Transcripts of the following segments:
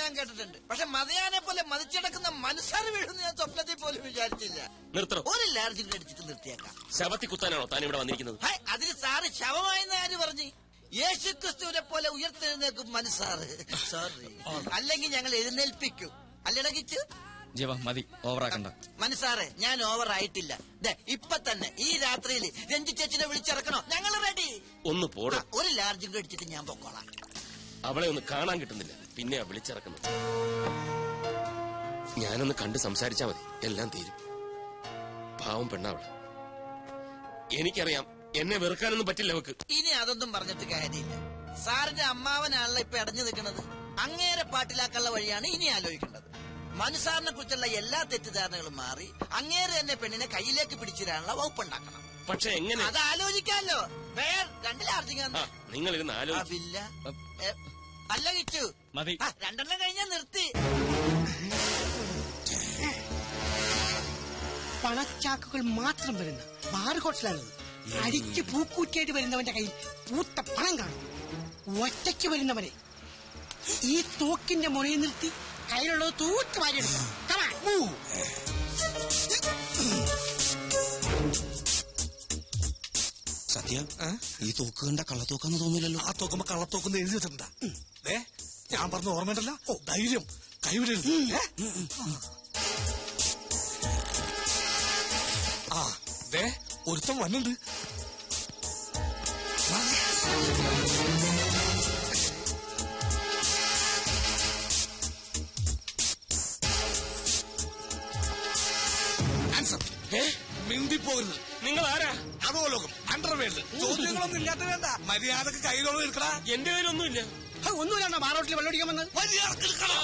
ഞാൻ കേട്ടിട്ടുണ്ട്. പക്ഷെ മതയാനെ പോലെ മതിച്ചടക്കുന്ന മനസ്സാറ് വീഴുന്ന ഞാൻ സ്വപ്നത്തിൽ പോലും വിചാരിച്ചില്ല. നിർത്തണം. ഒരു ലാർജിംഗ് അടിച്ചിട്ട് നിർത്തിയേക്കാം. ശവത്തി കുത്താനാണോ താൻ ഇവിടെ വന്നിരിക്കുന്നത്? അതിന് സാറ് ശവമായെന്ന് ആര് പറഞ്ഞു? യേശു ക്രിസ്തുവിനെ പോലെ ഉയർത്തെഴുന്നേക്കും മനസ്സാറ്. സോറി, അല്ലെങ്കിൽ ഞങ്ങൾ എഴുന്നേൽപ്പിക്കും. അല്ലടകിച്ചു മതി, ഓവറാക്കണ്ട. മനസ്സാറെ, ഞാൻ ഓവർ ആയിട്ടില്ല. ഇപ്പൊ തന്നെ ഈ രാത്രിയിൽ രഞ്ജി ചേച്ചിനെ വിളിച്ചിറക്കണോ? ഞങ്ങൾ റെഡി. ഒന്ന് പോടാ. ഒരു ലാർജിംഗ് അടിച്ചിട്ട് ഞാൻ പൊക്കോളാം. അവളെ ഒന്ന് കാണാൻ കിട്ടുന്നില്ല, പിന്നെയാ വിളിച്ചിറക്കുന്നത്. ഞാനൊന്ന് കണ്ട് സംസാരിച്ചാ മതി, എല്ലാം തീരും. പാവം പെണ്ണാവള്. എനിക്കറിയാം, എന്നെ വെറുക്കാനൊന്നും പറ്റില്ല അവക്ക്. ഇനി അതൊന്നും പറഞ്ഞിട്ട് കാര്യമില്ല. സാറിന്റെ അമ്മാവനാണല്ലോ ഇപ്പൊ അടഞ്ഞു നിൽക്കുന്നത്. അങ്ങേരെ പാട്ടിലാക്കാനുള്ള വഴിയാണ് ഇനി ആലോചിക്കേണ്ടത്. മനുസാറിനെ കുറിച്ചുള്ള എല്ലാ തെറ്റിദ്ധാരണകളും മാറി അങ്ങേരെ തന്നെ പെണ്ണിനെ കയ്യിലേക്ക് പിടിച്ചിടാനുള്ള വകുപ്പുണ്ടാക്കണം. പക്ഷെ എങ്ങനെ? അത് ആലോചിക്കാമല്ലോ. നിങ്ങൾ ഇരുന്ന് ആലോചിക്കില്ല. അല്ല കിച്ചു, മതി. രണ്ടെണ്ണം കഴിഞ്ഞാൽ നിർത്തി. പണച്ചാക്കുകൾ മാത്രം വരുന്ന ബാർ ഹോട്ടലാണിത്. അടിച്ച് പൂക്കൂറ്റിയായിട്ട് വരുന്നവന്റെ കയ്യിൽ പൂത്ത പണം കാണും. ഒറ്റയ്ക്ക് വരുന്നവരെ ഈ തോക്കിന്റെ മുറയിൽ നിർത്തി കയ്യിലുള്ളത് തൂത്ത് വാരിയെടുക്കണം. സത്യ, ഈ തോക്ക് കണ്ട കള്ളത്തോക്കാന്ന് തോന്നില്ലല്ലോ. ആ തോക്കുമ്പോ കള്ളത്തോക്കെന്ന് എഴുതി വെച്ചിട്ടുണ്ടാ? ഞാൻ പറഞ്ഞ ഓർമ്മയുണ്ടല്ലോ. ധൈര്യം കൈവിടരുത്. ഒരുത്തം വന്നുണ്ട്. മിണ്ടിപ്പോകരുത്. നിങ്ങൾ ആരാ? അധോലോകം, അണ്ടർവേൾഡ്. ചോദ്യങ്ങളൊന്നും ഇല്ലാത്ത വേണ്ട. മര്യാദക്ക് കയ്യിലോളം എടുക്കടാ. എന്റെ കയ്യിലൊന്നുമില്ല. ഒന്നുമില്ലാണ്ടോ ബാർ ഹോട്ടലിൽ വെള്ളമടിക്കാൻ വന്നത്? മര്യാദക്ക് എടുക്കണം.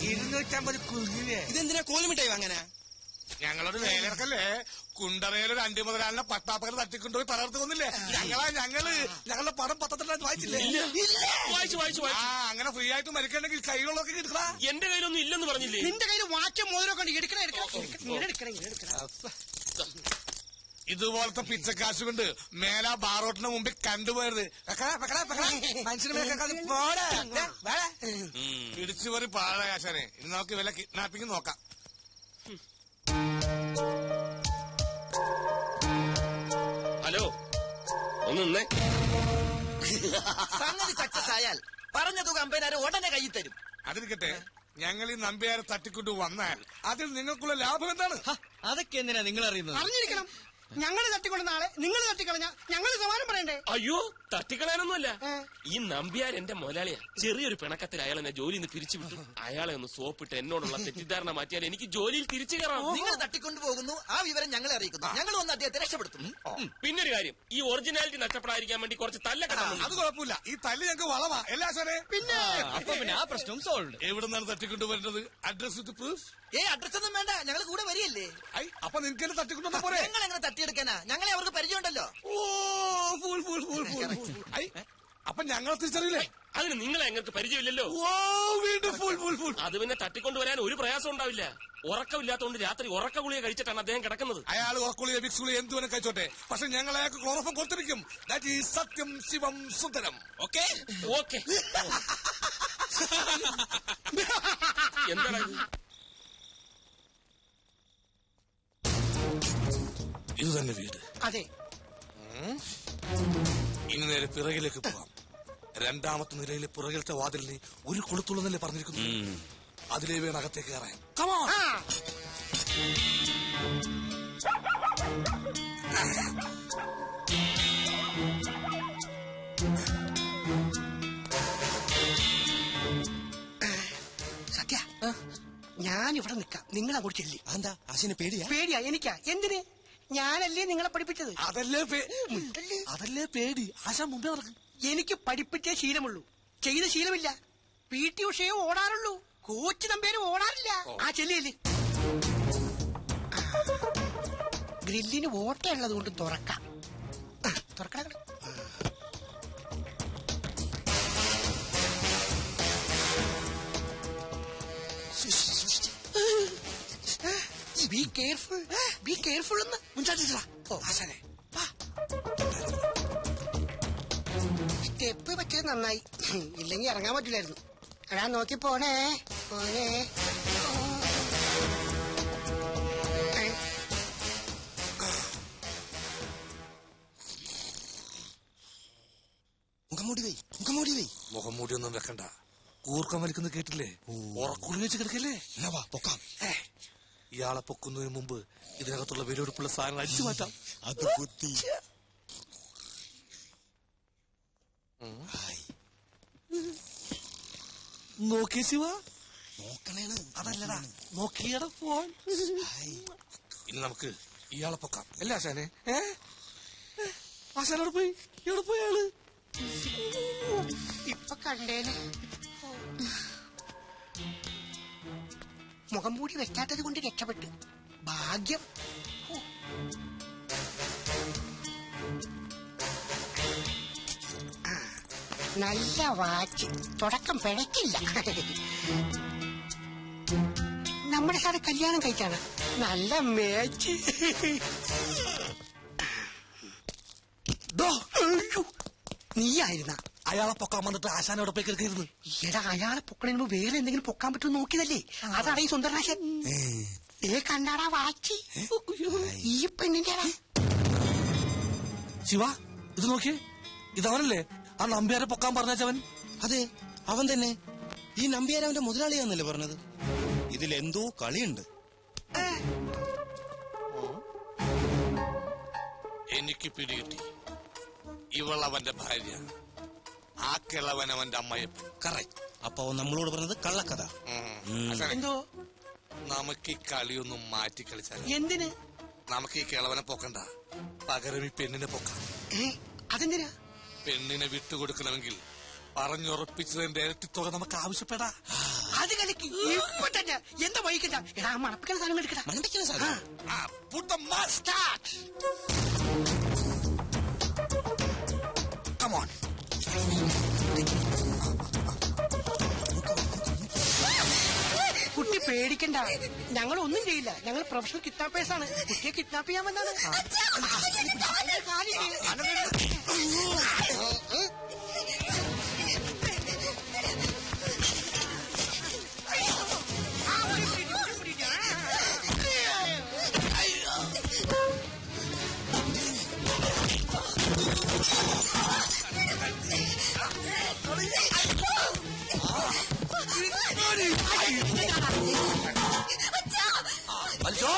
250 കുഞ്ഞിനെ. ഇതെന്തിനാ കോലുമിട്ടായി വാങ്ങാനാ? ഞങ്ങളൊരു വേലർക്കല്ലേ. കുണ്ടറയിലൊരു 5 മുതലാളിനെ പട്ടാപ്പകൽ തട്ടിക്കൊണ്ടുപോയി തളർത്ത് കൊന്നില്ലേ? ഞങ്ങളുടെ പടം പത്രത്തിലായിട്ട് വായിച്ചില്ലേ? വായിച്ചു. അങ്ങനെ ഫ്രീ ആയിട്ട് മരിക്കണമെങ്കിൽ കയ്യിലുള്ളതൊക്കെ എടുക്കടാ. എന്റെ കയ്യിലൊന്നും ഇല്ലെന്ന് പറഞ്ഞില്ലേ? നിന്റെ കയ്യിൽ വാച്ചും മോതിരമൊക്കെ ഉണ്ട്. എടുക്കണം. ഇതുപോലത്തെ പിച്ചക്കാശ് കൊണ്ട് മേലാ ബാറോട്ടിന് മുമ്പിൽ കണ്ടുപോയത് മനുഷ്യന് പിടിച്ചു പോയി പാഴകാശാനെ. ഇനി നമുക്ക് വില കിഡ്നാപ്പിംഗ് നോക്കാം. ഹലോ, ഒന്നേ. സംഗതി സക്സസ് ആയാൽ പറഞ്ഞ തുക അമ്പതിനായിരം ഉടനെ കയ്യിൽ തരും. അതിരിക്കട്ടെ, ഞങ്ങൾ ഈ നമ്പ്യാരെ തട്ടിക്കൊണ്ട് വന്നാൽ അതിൽ നിങ്ങൾക്കുള്ള ലാഭം എന്താണ്? അതൊക്കെ എന്തിനാ നിങ്ങൾ അറിയുന്നത്? അറിഞ്ഞിരിക്കണം. ഞങ്ങൾ തട്ടിക്കൊണ്ട് നാളെ നിങ്ങൾ തട്ടിക്കളഞ്ഞ ഞങ്ങൾ സമാനം പറയണ്ടേ? അയ്യോ, തട്ടിക്കളയാനൊന്നുമല്ല. ഈ നമ്പ്യാർ എന്റെ മുതലാളിയാ. ചെറിയൊരു പിണക്കത്തിൽ അയാൾ എന്നെ ജോലിയിൽ നിന്ന് പിരിച്ചുവിട്ടു. അയാളെ ഒന്ന് സോപ്പിട്ട് എന്നോടുള്ള തെറ്റിദ്ധാരണ മാറ്റിയാൽ എനിക്ക് ജോലിയിൽ തിരിച്ചു കയറാം. നിങ്ങൾ തട്ടിക്കൊണ്ടുപോകുന്നു, ആ വിവരം ഞങ്ങളെ അറിയിക്കുന്നു. ഞങ്ങൾ വന്ന് അദ്ദേഹത്തെ രക്ഷപ്പെടുത്തും. പിന്നൊരു കാര്യം, ഈ ഒറിജിനാലിറ്റി നഷ്ടപ്പെടാതിരിക്കാൻ വേണ്ടി കുറച്ച് തല്ലൊക്കെ അത് കുഴപ്പമില്ല. ഈ തല്ല് ഞങ്ങൾക്ക് വളവാ. എല്ലാ സാറേ, പിന്നെ ആ പ്രശ്നം സോൾവ്. എവിടെ നിന്നാണ് തട്ടിക്കൊണ്ടു വരുന്നത്? Address with proof? അഡ്രസ് ഒന്നും വേണ്ട, ഞങ്ങൾ കൂടെ വരികയല്ലേ. അപ്പൊ നിങ്ങൾക്ക് എന്നെ തട്ടിക്കൊണ്ടു പോരെ? ഞങ്ങൾ എങ്ങനെ തട്ടിയെടുക്കാനാ? ഞങ്ങളെ അവർക്ക് പരിചയമുണ്ടല്ലോ. അപ്പൊ ഞങ്ങൾ തിരിച്ചറിയില്ലേ? അതിന് നിങ്ങളെ ഞങ്ങൾക്ക് പരിചയമില്ലല്ലോ. അത് പിന്നെ തട്ടിക്കൊണ്ടുവരാൻ ഒരു പ്രയാസം ഉണ്ടാവില്ല. ഉറക്കമില്ലാത്തതുകൊണ്ട് രാത്രി ഉറക്ക ഗുളിക കഴിച്ചിട്ടാണ് അദ്ദേഹം കിടക്കുന്നത്. അയാൾ ഉറക്കുളിയെ വിക്സ് ഗുളിയെ എന്തുവരെ കഴിച്ചോട്ടെ, പക്ഷെ ഞങ്ങൾ അയാൾക്ക് ക്ലോറോഫം കൊടുത്തിരിക്കും. ദാറ്റ് ഈസ് സത്യം ശിവം സുന്ദരം. ഓക്കെ. എന്താണ് ഇത് തന്നെ വീട്? അതെ. ഇനി നേരെ പിറകിലേക്ക് പോവാം. 2ാമത്തെ നിലയിലെ പുറകിലത്തെ വാതിലിന് ഒരു കൊളുത്തുള്ളതല്ലേ പറഞ്ഞിരിക്കുന്നു. അതിലേ വേണം അകത്തേക്ക് കയറാൻ. സത്യ, ഞാനിവിടെ നിൽക്കാം, നിങ്ങൾ അങ്ങോട്ട് ചെല്ലി. എന്താ ആശിന് പേടിയാ? പേടിയാ എനിക്കാ. എന്തിന്? ഞാനല്ലേ നിങ്ങളെ പഠിപ്പിച്ചത്? അതല്ലേ പേടി. ആശ മുമ്പേ നടക്കും. എനിക്ക് പഠിപ്പിച്ചേ ശീലമുള്ളൂ, ചെയ്ത ശീലമില്ല. PT ഉഷയെ ഓടാറുള്ളൂ, coach നമ്പേരും ഓടാറില്ല. ആ ചെല്ലിയല്ലേ. ഗ്രില്ലിന് ഓട്ടയുള്ളത് കൊണ്ട് തുറക്കാം. തുറക്കണം. ബി കെയർഫുൾ എന്ന് മുൻചാട്ടിട്ടാ. ആശാനെ സ്റ്റെപ്പ് പറ്റിയത് നന്നായി. ഇല്ലെങ്കി ഇറങ്ങാൻ പറ്റില്ലായിരുന്നു. എടാ നോക്കി പോണേ പോണേ. മുഖം മൂടി ഒന്നും വെക്കണ്ട. കൂർക്കം വലിക്കുന്നത് കേട്ടില്ലേ? ഉറക്കുള്ളി വെച്ച് കിടക്കല്ലേ? പൊക്കാം. ഇയാളെ പൊക്കുന്നതിന് മുമ്പ് ഇതിനകത്തുള്ള വിലപിടിപ്പുള്ള സാധനങ്ങൾ അടിച്ചു മാറ്റാം. അത് കുത്തി. നോക്കിയ ശിവ, നോക്കണേണ്. അതല്ലടാ നോക്കിയട ഫോൺ. ഇനി നമുക്ക് ഇയാളെ പൊക്കാം അല്ലേ ആശാനെ? ആശാനോട് പോയി എവിടെ പോയി അയാള്? ഇപ്പൊ കണ്ടേന്. മുഖം മൂടി വെക്കാത്തത് കൊണ്ട് രക്ഷപ്പെട്ടു. ഭാഗ്യം. നല്ല വാച്ച്. തുടക്കം പിഴക്കില്ല. നമ്മുടെ സാറ് കല്യാണം കഴിക്കാണ്. നല്ല മേച്ച്. നീയായിരുന്ന അയാളെ പൊക്കാൻ വന്നിട്ട് ആശാൻ എവിടെ പോയി കിടക്കരുത്. എടാ അയാളെ പൊക്കണതിന് മുമ്പ് വേറെ എന്തെങ്കിലും പൊക്കാൻ പറ്റുമോ നോക്കിയതല്ലേ. അതാണ് ഈ സുന്ദരനാശൻ. കണ്ടാടാ വാച്ചി. ഈ പെണ്ണിന്റെ ശിവ, ഇത് നോക്കിയേ. ഇതവനല്ലേ ആ നമ്പ്യാരെ പൊക്കാൻ പറഞ്ഞവൻ? അതെ, അവൻ തന്നെ. ഈ നമ്പ്യാരവന്റെ മുതലാളിയാന്നല്ലേ പറഞ്ഞത്. ഇതിലെന്തോ കളിയുണ്ട്. എനിക്ക് പിടികിട്ടി. ഇവളവന്റെ ഭാര്യ, ആ കിളവൻ അവന്റെ അമ്മയപ്പൻ. കറക്റ്റ്. അപ്പൊ നമ്മളോട് പറഞ്ഞത് കള്ളക്കഥ. എന്തോ നമുക്ക് ഈ കളിയൊന്നും മാറ്റി കളിച്ചാൽ. എന്തിന്? നമുക്ക് ഈ കിളവനെ പൊക്കണ്ട, പകരം ഈ പെണ്ണിനെ പൊക്കാം. അതെന്തിനാ? പെണ്ണിനെ വിട്ടുകൊടുക്കണമെങ്കിൽ പറഞ്ഞുറപ്പിച്ചതിന്റെ ഇരട്ടി തുക നമുക്ക് ആവശ്യപ്പെടാ. അത് കളിക്ക് ഇപ്പൊ തന്നെ. എന്താ വൈകിട്ട? എടാ മണപ്പിക്കുന്ന സാധനം എടുക്കടാ. മണപ്പിക്കുന്ന സാധനം. Put the must start. Come on. കുട്ടി പേടിക്കണ്ട, ഞങ്ങൾ ഒന്നും ചെയ്യില്ല. ഞങ്ങൾ പ്രൊഫഷണൽ കിഡ്നാപ്പേഴ്സ് ആണ്. കുട്ടിയെ കിഡ്നാപ്പ് ചെയ്യാൻ വന്നാണ്. വലിച്ചോ.